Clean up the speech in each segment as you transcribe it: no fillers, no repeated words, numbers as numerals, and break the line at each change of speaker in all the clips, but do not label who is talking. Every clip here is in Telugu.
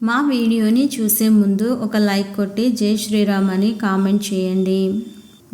మా వీడియోని చూసే ముందు ఒక లైక్ కొట్టి జై శ్రీరామ్ అని కామెంట్ చేయండి.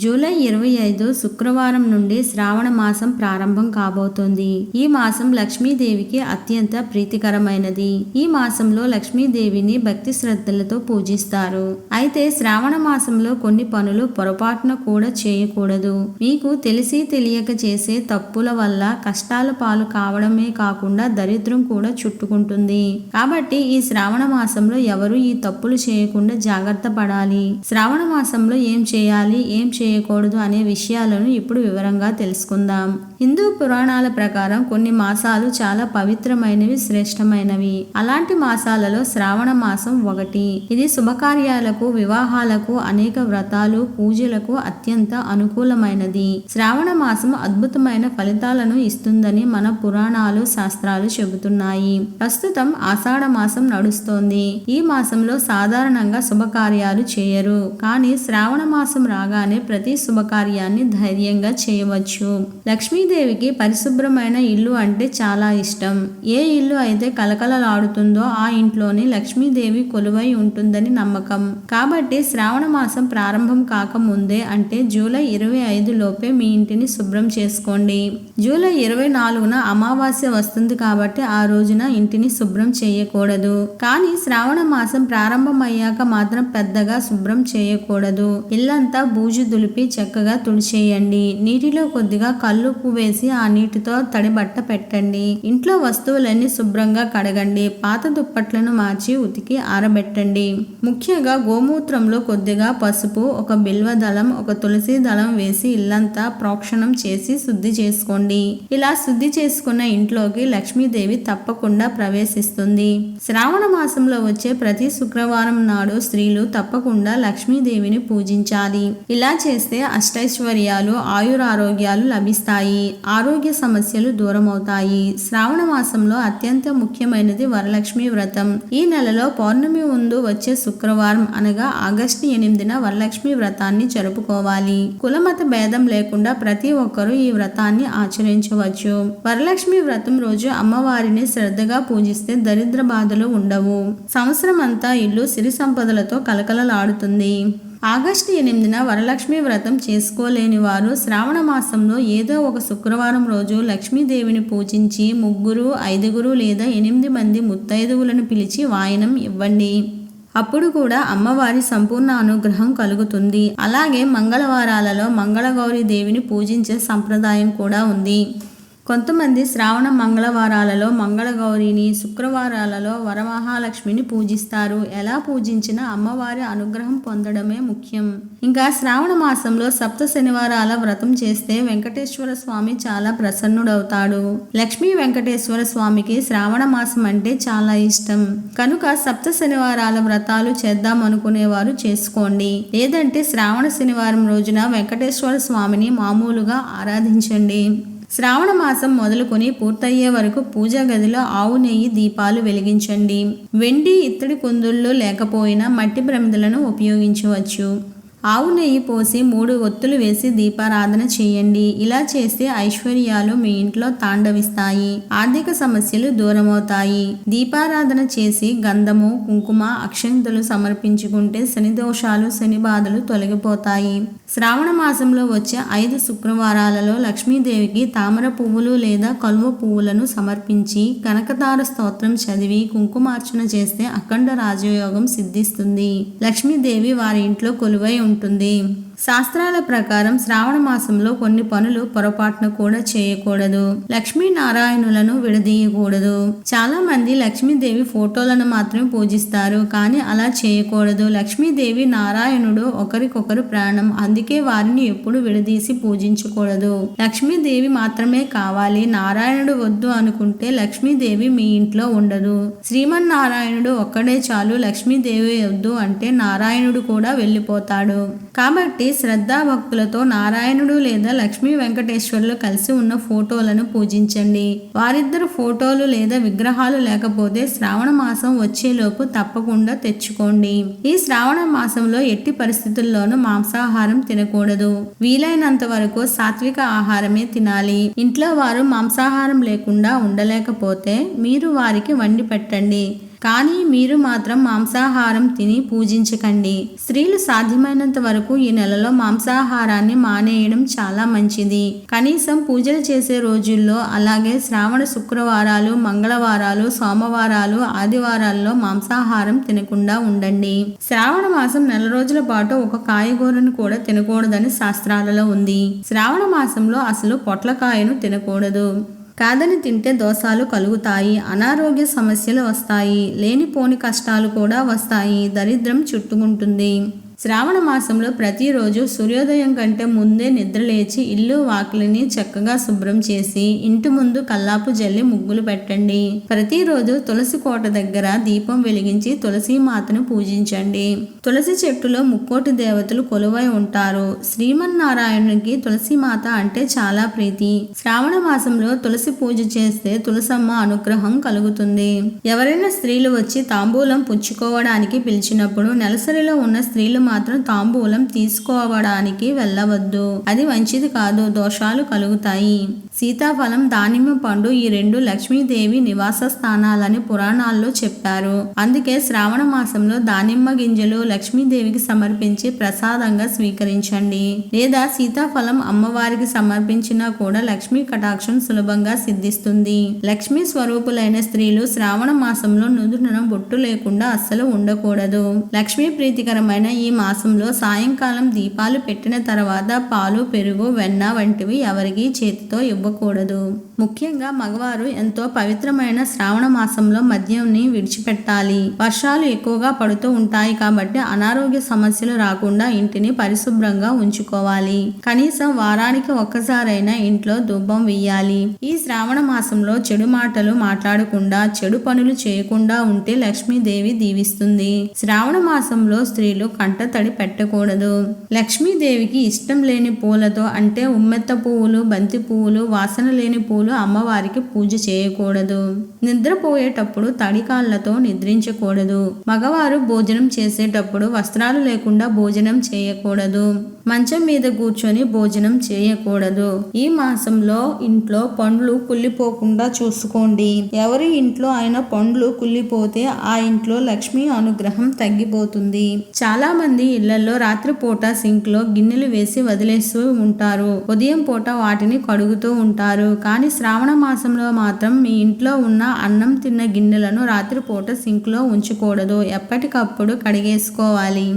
జూలై 25 శుక్రవారం నుండి శ్రావణ మాసం ప్రారంభం కాబోతోంది. ఈ మాసం లక్ష్మీదేవికి అత్యంత ప్రీతికరమైనది. ఈ మాసంలో లక్ష్మీదేవిని భక్తి శ్రద్ధలతో పూజిస్తారు. అయితే శ్రావణ మాసంలో కొన్ని పనులు పొరపాటున కూడా చేయకూడదు. మీకు తెలిసి తెలియక చేసే తప్పుల వల్ల కష్టాల పాలు కావడమే కాకుండా దరిద్రం కూడా చుట్టుకుంటుంది. కాబట్టి ఈ శ్రావణ మాసంలో ఎవరు ఈ తప్పులు చేయకుండా జాగ్రత్త పడాలి. శ్రావణ మాసంలో ఏం చేయాలి, ఏం చేయకూడదు అనే విషయాలను ఇప్పుడు వివరంగా తెలుసుకుందాం. హిందూ పురాణాల ప్రకారం కొన్ని మాసాలు చాలా పవిత్రమైనవి, శ్రేష్టమైనవి. అలాంటి మాసాలలో శ్రావణ మాసం ఒకటి. ఇది శుభకార్యాలకు, వివాహాలకు, అనేక వ్రతాలు, పూజలకు అత్యంత అనుకూలమైనది. శ్రావణ మాసం అద్భుతమైన ఫలితాలను ఇస్తుందని మన పురాణాలు, శాస్త్రాలు చెబుతున్నాయి. ప్రస్తుతం ఆషాఢ మాసం నడుస్తోంది. ఈ మాసంలో సాధారణంగా శుభకార్యాలు చేయరు. కానీ శ్రావణ మాసం రాగానే ప్రతి శుభకార్యాన్ని ధైర్యంగా చేయవచ్చు. లక్ష్మీదేవికి పరిశుభ్రమైన ఇల్లు అంటే చాలా ఇష్టం. ఏ ఇల్లు అయితే కలకలలాడుతుందో ఆ ఇంట్లోనే లక్ష్మీదేవి కొలువై ఉంటుందని నమ్మకం. కాబట్టి శ్రావణ మాసం ప్రారంభం కాకముందే అంటే జూలై 25 లోపే మీ ఇంటిని శుభ్రం చేసుకోండి. జూలై 24న అమావాస్య వస్తుంది కాబట్టి ఆ రోజున ఇంటిని శుభ్రం చేయకూడదు. కానీ శ్రావణ మాసం ప్రారంభమయ్యాక మాత్రం పెద్దగా శుభ్రం చేయకూడదు. ఇల్లంతా బూజు దులిపి చక్కగా తుడిచేయండి. నీటిలో కొద్దిగా కల్లుప్పు వేసి ఆ నీటితో తడి బట్ట పెట్టండి. ఇంట్లో వస్తువులన్నీ శుభ్రంగా కడగండి. పాత దుప్పట్లను మార్చి ఉతికి ఆరబెట్టండి. ముఖ్యంగా గోమూత్రంలో కొద్దిగా పసుపు, ఒక బిల్వ దళం, ఒక తులసి దళం వేసి ఇల్లంతా ప్రోక్షణం చేసి శుద్ధి చేసుకోండి. ఇలా శుద్ధి చేసుకున్న ఇంట్లోకి లక్ష్మీదేవి తప్పకుండా ప్రవేశిస్తుంది. శ్రావణ మాసంలో వచ్చే ప్రతి శుక్రవారం నాడు స్త్రీలు తప్పకుండా లక్ష్మీదేవిని పూజించాలి. ఇలా చేస్తే అష్టైశ్వర్యాలు, ఆయురారోగ్యాలు లభిస్తాయి. ఆరోగ్య సమస్యలు దూరమవుతాయి. శ్రావణ మాసంలో అత్యంత ముఖ్యమైనది వరలక్ష్మి వ్రతం. ఈ నెలలో పౌర్ణమి ముందు వచ్చే శుక్రవారం అనగా ఆగస్టు 8న వరలక్ష్మి వ్రతాన్ని జరుపుకోవాలి. కులమత భేదం లేకుండా ప్రతి ఒక్కరూ ఈ వ్రతాన్ని ఆచరించవచ్చు. వరలక్ష్మి వ్రతం రోజు అమ్మవారిని శ్రద్ధగా పూజిస్తే దరిద్ర బాధలు ఉండవు. సంవత్సరం అంతా ఇల్లు సిరి సంపదలతో కలకలలాడుతుంది. ఆగస్టు 8న వరలక్ష్మి వ్రతం చేసుకోలేని వారు శ్రావణ మాసంలో ఏదో ఒక శుక్రవారం రోజు లక్ష్మీదేవిని పూజించి 3, 5 లేదా 8 మంది ముత్తైదువులను పిలిచి వాయనం ఇవ్వండి. అప్పుడు కూడా అమ్మవారి సంపూర్ణ అనుగ్రహం కలుగుతుంది. అలాగే మంగళవారాలలో మంగళగౌరి దేవిని పూజించే సంప్రదాయం కూడా ఉంది. కొంతమంది శ్రావణ మంగళవారాలలో మంగళగౌరిని, శుక్రవారాలలో వరమహాలక్ష్మిని పూజిస్తారు. ఎలా పూజించినా అమ్మవారి అనుగ్రహం పొందడమే ముఖ్యం. ఇంకా శ్రావణ మాసంలో సప్త శనివారాల వ్రతం చేస్తే వెంకటేశ్వర స్వామి చాలా ప్రసన్నుడవుతాడు. లక్ష్మీ వెంకటేశ్వర స్వామికి శ్రావణ మాసం అంటే చాలా ఇష్టం. కనుక సప్త శనివారాల వ్రతాలు చేద్దాం అనుకునేవారు చేసుకోండి. లేదంటే శ్రావణ శనివారం రోజున వెంకటేశ్వర స్వామిని మామూలుగా ఆరాధించండి. శ్రావణ మాసం మొదలుకొని పూర్తయ్యే వరకు పూజా గదిలో ఆవు నెయ్యి దీపాలు వెలిగించండి. వెండి, ఇత్తడి కుందుళ్ళు లేకపోయినా మట్టి ప్రమిదలను ఉపయోగించవచ్చు. ఆవు నెయ్యి పోసి 3 ఒత్తులు వేసి దీపారాధన చేయండి. ఇలా చేస్తే ఐశ్వర్యాలు మీ ఇంట్లో తాండవిస్తాయి. ఆర్థిక సమస్యలు దూరమవుతాయి. దీపారాధన చేసి గంధము, కుంకుమ, అక్షంతలు సమర్పించుకుంటే శని దోషాలు, శని బాధలు తొలగిపోతాయి. శ్రావణ మాసంలో వచ్చే 5 శుక్రవారాలలో లక్ష్మీదేవికి తామర పువ్వులు లేదా కలువ పువ్వులను సమర్పించి కనకతార స్తోత్రం చదివి కుంకుమార్చన చేస్తే అఖండ రాజయోగం సిద్ధిస్తుంది. లక్ష్మీదేవి వారి ఇంట్లో కొలువై ఉంటుంది. శాస్త్రాల ప్రకారం శ్రావణ మాసంలో కొన్ని పనులు పొరపాటున కూడా చేయకూడదు. లక్ష్మీనారాయణులను విడదీయకూడదు. చాలా మంది లక్ష్మీదేవి ఫోటోలను మాత్రమే పూజిస్తారు. కానీ అలా చేయకూడదు. లక్ష్మీదేవి, నారాయణుడు ఒకరికొకరు ప్రాణం. అందుకే వారిని ఎప్పుడు విడదీసి పూజించకూడదు. లక్ష్మీదేవి మాత్రమే కావాలి, నారాయణుడు వద్దు అనుకుంటే లక్ష్మీదేవి మీ ఇంట్లో ఉండదు. శ్రీమన్నారాయణుడు ఒక్కడే చాలు, లక్ష్మీదేవి వద్దు అంటే నారాయణుడు కూడా వెళ్ళిపోతాడు. కాబట్టి శ్రద్ధాభక్తులతో నారాయణుడు లేదా లక్ష్మీ వెంకటేశ్వరులు కలిసి ఉన్న ఫోటోలను పూజించండి. వారిద్దరు ఫోటోలు లేదా విగ్రహాలు లేకపోతే శ్రావణ మాసం వచ్చేలోపు తప్పకుండా తెచ్చుకోండి. ఈ శ్రావణ మాసంలో ఎట్టి పరిస్థితుల్లోనూ మాంసాహారం తినకూడదు. వీలైనంత వరకు సాత్విక ఆహారమే తినాలి. ఇంట్లో వారు మాంసాహారం లేకుండా ఉండలేకపోతే మీరు వారికి వండి పెట్టండి. కానీ మీరు మాత్రం మాంసాహారం తిని పూజించకండి. స్త్రీలు సాధ్యమైనంత వరకు ఈ నెలలో మాంసాహారాన్ని మానేయడం చాలా మంచిది. కనీసం పూజలు చేసే రోజుల్లో, అలాగే శ్రావణ శుక్రవారాలు, మంగళవారాలు, సోమవారాలు, ఆదివారాల్లో మాంసాహారం తినకుండా ఉండండి. శ్రావణ మాసం నెల రోజుల పాటు ఒక కాయగూరను కూడా తినకూడదని శాస్త్రాలలో ఉంది. శ్రావణ మాసంలో అసలు పొట్లకాయను తినకూడదు. కాదని తింటే దోషాలు కలుగుతాయి, అనారోగ్య సమస్యలు వస్తాయి, లేనిపోని కష్టాలు కూడా వస్తాయి, దరిద్రం చుట్టుకుంటుంది. శ్రావణ మాసంలో ప్రతిరోజు సూర్యోదయం కంటే ముందే నిద్రలేచి ఇల్లు వాకిలిని చక్కగా శుభ్రం చేసి ఇంటి ముందు కల్లాపు జల్లి ముగ్గులు పెట్టండి. ప్రతిరోజు తులసి కోట దగ్గర దీపం వెలిగించి తులసి మాతను పూజించండి. తులసి చెట్టులో ముక్కోటి దేవతలు కొలువై ఉంటారు. శ్రీమన్నారాయణునికి తులసి మాత అంటే చాలా ప్రీతి. శ్రావణ మాసంలో తులసి పూజ చేస్తే తులసమ్మ అనుగ్రహం కలుగుతుంది. ఎవరైనా స్త్రీలు వచ్చి తాంబూలం పుచ్చుకోవడానికి పిలిచినప్పుడు నెలసరిలో ఉన్న స్త్రీలు మాత్రం తాంబూలం తీసుకోవడానికి వెళ్ళవద్దు. అది మంచిది కాదు, దోషాలు కలుగుతాయి. సీతాఫలం, దానిమ్మ పండు ఈ రెండు లక్ష్మీదేవి నివాస స్థానాలని పురాణాల్లో చెప్పారు. అందుకే శ్రావణ మాసంలో దానిమ్మ గింజలు లక్ష్మీదేవికి సమర్పించి ప్రసాదంగా స్వీకరించండి. లేదా సీతాఫలం అమ్మవారికి సమర్పించినా కూడా లక్ష్మీ కటాక్షం సులభంగా సిద్ధిస్తుంది. లక్ష్మీ స్వరూపులైన స్త్రీలు శ్రావణ మాసంలో నుదుటిన బొట్టు లేకుండా అస్సలు ఉండకూడదు. లక్ష్మీ ప్రీతికరమైన ఈ మాసంలో సాయంకాలం దీపాలు పెట్టిన తర్వాత పాలు, పెరుగు, వెన్న వంటివి ఎవరికి చేతితో ఇవ్వకూడదు. ముఖ్యంగా మగవారు ఎంతో పవిత్రమైన శ్రావణ మాసంలో మద్యంని విడిచిపెట్టాలి. వర్షాలు ఎక్కువగా పడుతూ ఉంటాయి కాబట్టి అనారోగ్య సమస్యలు రాకుండా ఇంటిని పరిశుభ్రంగా ఉంచుకోవాలి. కనీసం వారానికి ఒక్కసారైనా ఇంట్లో ధూపం వెయ్యాలి. ఈ శ్రావణ మాసంలో చెడు మాటలు మాట్లాడకుండా, చెడు పనులు చేయకుండా ఉంటే లక్ష్మీదేవి దీవిస్తుంది. శ్రావణ మాసంలో స్త్రీలు కంటతడి పెట్టకూడదు. లక్ష్మీదేవికి ఇష్టం లేని పూలతో అంటే ఉమ్మెత్త పువ్వులు, బంతి పువ్వులు, వాసన లేని పూలు అమ్మవారికి పూజ చేయకూడదు. నిద్రపోయేటప్పుడు తడి కాళ్లతో నిద్రించకూడదు. మగవారు భోజనం చేసేటప్పుడు వస్త్రాలు లేకుండా భోజనం చేయకూడదు. మంచం మీద కూర్చొని భోజనం చేయకూడదు. ఈ మాసంలో ఇంట్లో పండ్లు కుళ్ళిపోకుండా చూసుకోండి. ఎవరి ఇంట్లో అయినా పండ్లు కుళ్ళిపోతే ఆ ఇంట్లో లక్ష్మీ అనుగ్రహం తగ్గిపోతుంది. చాలా మంది ఇళ్లలో రాత్రిపూట సింక్ లో గిన్నెలు వేసి వదిలేస్తూ ఉంటారు. ఉదయం పూట వాటిని కడుగుతూ ఉంటారు. కానీ శ్రావణ మాసంలో మాత్రం మీ ఇంట్లో ఉన్న అన్నం తిన్న గిన్నెలను రాత్రిపూట సింక్ లో ఉంచకూడదు. ఎప్పటికప్పుడు కడిగేసుకోవాలి.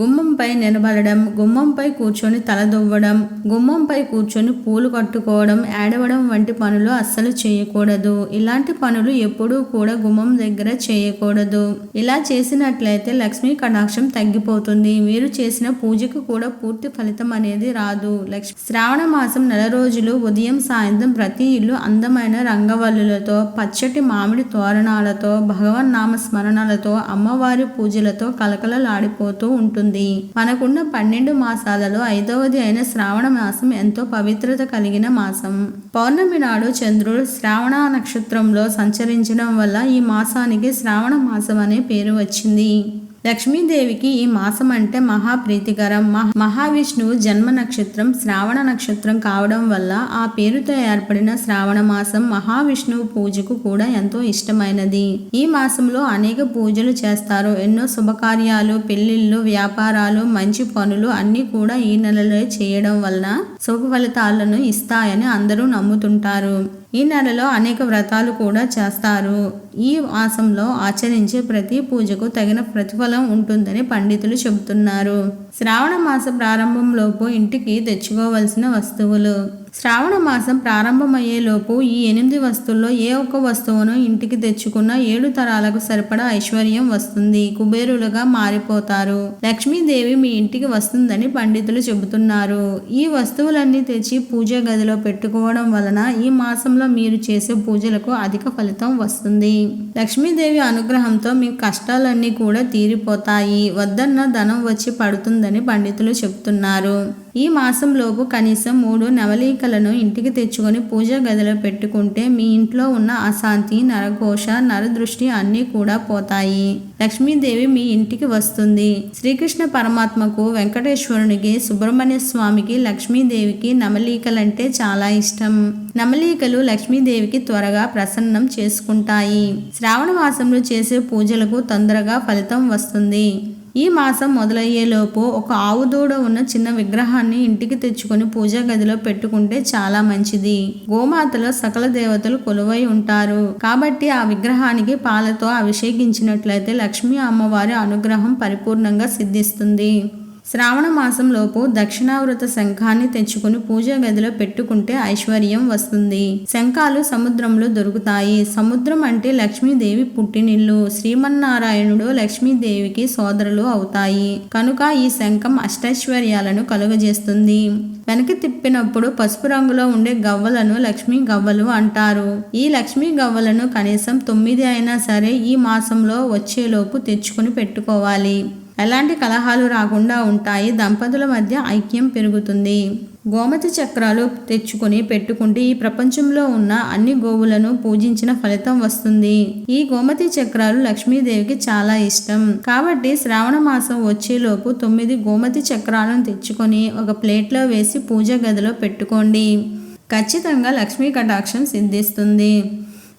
గుమ్మంపై నిలబడడం, గుమ్మంపై కూర్చొని తలదువ్వడం, గుమ్మంపై కూర్చొని పూలు కట్టుకోవడం, ఏడవడం వంటి పనులు అస్సలు చేయకూడదు. ఇలాంటి పనులు ఎప్పుడూ కూడా గుమ్మం దగ్గర చేయకూడదు. ఇలా చేసినట్లయితే లక్ష్మీ కటాక్షం తగ్గిపోతుంది. మీరు చేసిన పూజకు కూడా పూర్తి ఫలితం అనేది రాదు. శ్రావణ మాసం నెల రోజులు ఉదయం సాయంత్రం ప్రతి ఇల్లు అందమైన రంగవల్లులతో, పచ్చటి మామిడి తోరణాలతో, భగవన్ నామ స్మరణలతో, అమ్మవారి పూజలతో కలకలలాడిపోతూ ఉంటుంది. మనకున్న 12 మాసాలలో 5వది అయిన శ్రావణ మాసం ఎంతో పవిత్రత కలిగిన మాసం. పౌర్ణమి నాడు చంద్రుడు శ్రావణ నక్షత్రంలో సంచరించడం వల్ల ఈ మాసానికి శ్రావణ మాసం అనే పేరు వచ్చింది. లక్ష్మీదేవికి ఈ మాసం అంటే మహాప్రీతికరం. మహావిష్ణువు జన్మ నక్షత్రం శ్రావణ నక్షత్రం కావడం వల్ల ఆ పేరుతో ఏర్పడిన శ్రావణ మాసం మహావిష్ణువు పూజకు కూడా ఎంతో ఇష్టమైనది. ఈ మాసంలో అనేక పూజలు చేస్తారు. ఎన్నో శుభకార్యాలు, పెళ్లిళ్ళు, వ్యాపారాలు, మంచి పనులు అన్ని కూడా ఈ నెలలో చేయడం వలన శుభ ఫలితాలను ఇస్తాయని అందరూ నమ్ముతుంటారు. ఈ నెలలో అనేక వ్రతాలు కూడా చేస్తారు. ఈ మాసంలో ఆచరించే ప్రతి పూజకు తగిన ప్రతిఫలం ఉంటుందని పండితులు చెబుతున్నారు. శ్రావణ మాస ప్రారంభంలోపు ఇంటికి తెచ్చుకోవలసిన వస్తువులు. శ్రావణ మాసం ప్రారంభమయ్యేలోపు ఈ 8 వస్తువుల్లో ఏ ఒక్క వస్తువును ఇంటికి తెచ్చుకున్న 7 తరాలకు సరిపడా ఐశ్వర్యం వస్తుంది. కుబేరులుగా మారిపోతారు. లక్ష్మీదేవి మీ ఇంటికి వస్తుందని పండితులు చెబుతున్నారు. ఈ వస్తువులన్నీ తెచ్చి పూజ గదిలో పెట్టుకోవడం వలన ఈ మాసంలో మీరు చేసే పూజలకు అధిక ఫలితం వస్తుంది. లక్ష్మీదేవి అనుగ్రహంతో మీ కష్టాలన్నీ కూడా తీరిపోతాయి. వద్దన్న ధనం వచ్చి పడుతుందని పండితులు చెబుతున్నారు. ఈ మాసంలోపు కనీసం 3 నవలీకలను ఇంటికి తెచ్చుకొని పూజా గదిలో పెట్టుకుంటే మీ ఇంట్లో ఉన్న అశాంతి, నరఘోష, నరదృష్టి అన్నీ కూడా పోతాయి. లక్ష్మీదేవి మీ ఇంటికి వస్తుంది. శ్రీకృష్ణ పరమాత్మకు, వెంకటేశ్వరునికి, సుబ్రహ్మణ్య స్వామికి, లక్ష్మీదేవికి నమలీకలంటే చాలా ఇష్టం. నమలీకలు లక్ష్మీదేవికి త్వరగా ప్రసన్నం చేసుకుంటాయి. శ్రావణ మాసంలో చేసే పూజలకు తొందరగా ఫలితం వస్తుంది. ఈ మాసం మొదలయ్యేలోపు ఒక ఆవు దూడ ఉన్న చిన్న విగ్రహాన్ని ఇంటికి తెచ్చుకొని పూజా గదిలో పెట్టుకుంటే చాలా మంచిది. గోమాతలో సకల దేవతలు కొలువై ఉంటారు కాబట్టి ఆ విగ్రహానికి పాలతో అభిషేకించినట్లయితే లక్ష్మీ అమ్మవారి అనుగ్రహం పరిపూర్ణంగా సిద్ధిస్తుంది. శ్రావణ మాసంలోపు దక్షిణావృత శంఖాన్ని తెచ్చుకుని పూజా గదిలో పెట్టుకుంటే ఐశ్వర్యం వస్తుంది. శంఖాలు సముద్రంలో దొరుకుతాయి. సముద్రం అంటే లక్ష్మీదేవి పుట్టినిల్లు. శ్రీమన్నారాయణుడు లక్ష్మీదేవికి సోదరులు అవుతాయి కనుక ఈ శంఖం అష్టైశ్వర్యాలను కలుగజేస్తుంది. వెనక్కి తిప్పినప్పుడు పసుపు రంగులో ఉండే గవ్వలను లక్ష్మీ గవ్వలు అంటారు. ఈ లక్ష్మీ గవ్వలను కనీసం 9 అయినా సరే ఈ మాసంలో వచ్చేలోపు తెచ్చుకుని పెట్టుకోవాలి. ఎలాంటి కలహాలు రాకుండా ఉంటాయి. దంపతుల మధ్య ఐక్యం పెరుగుతుంది. గోమతి చక్రాలు తెచ్చుకొని పెట్టుకుంటే ఈ ప్రపంచంలో ఉన్న అన్ని గోవులను పూజించిన ఫలితం వస్తుంది. ఈ గోమతి చక్రాలు లక్ష్మీదేవికి చాలా ఇష్టం కాబట్టి శ్రావణ మాసం వచ్చేలోపు 9 గోమతి చక్రాలను తెచ్చుకొని ఒక ప్లేట్లో వేసి పూజా గదిలో పెట్టుకోండి. ఖచ్చితంగా లక్ష్మీ కటాక్షం సిద్ధిస్తుంది.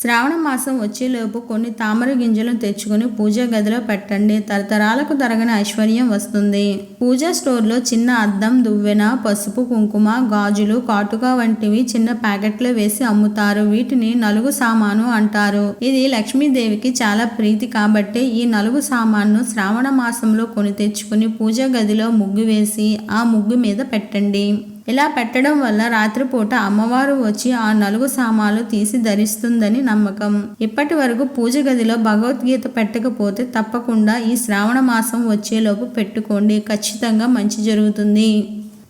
శ్రావణ మాసం వచ్చేలోపు కొన్ని తామర గింజలను తెచ్చుకొని పూజా గదిలో పెట్టండి. తరతరాలకు తరగని ఐశ్వర్యం వస్తుంది. పూజా స్టోర్లో చిన్న అద్దం, దువ్వెన, పసుపు, కుంకుమ, గాజులు, కాటుక వంటివి చిన్న ప్యాకెట్లో వేసి అమ్ముతారు. వీటిని నలుగు సామాను అంటారు. ఇది లక్ష్మీదేవికి చాలా ప్రీతి కాబట్టి ఈ నలుగు సామాన్ను శ్రావణ మాసంలో కొని తెచ్చుకుని పూజా గదిలో ముగ్గు వేసి ఆ ముగ్గు మీద పెట్టండి. ఇలా పెట్టడం వల్ల రాత్రిపూట అమ్మవారు వచ్చి ఆ నలుగు సామాన్లు తీసి ధరిస్తుందని నమ్మకం. ఇప్పటి వరకు పూజ గదిలో భగవద్గీత పెట్టకపోతే తప్పకుండా ఈ శ్రావణ మాసం వచ్చేలోపు పెట్టుకోండి. ఖచ్చితంగా మంచి జరుగుతుంది.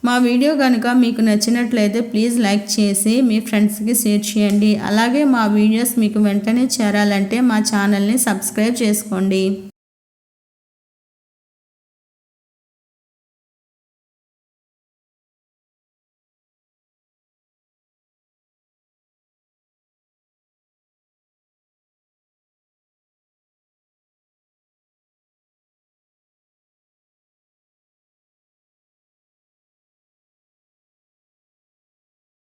మా వీడియో కనుక మీకు నచ్చినట్లయితే ప్లీజ్ లైక్ చేసి మీ ఫ్రెండ్స్కి షేర్ చేయండి. అలాగే మా వీడియోస్ మీకు వెంటనే చేరాలంటే మా ఛానల్ని సబ్స్క్రైబ్ చేసుకోండి.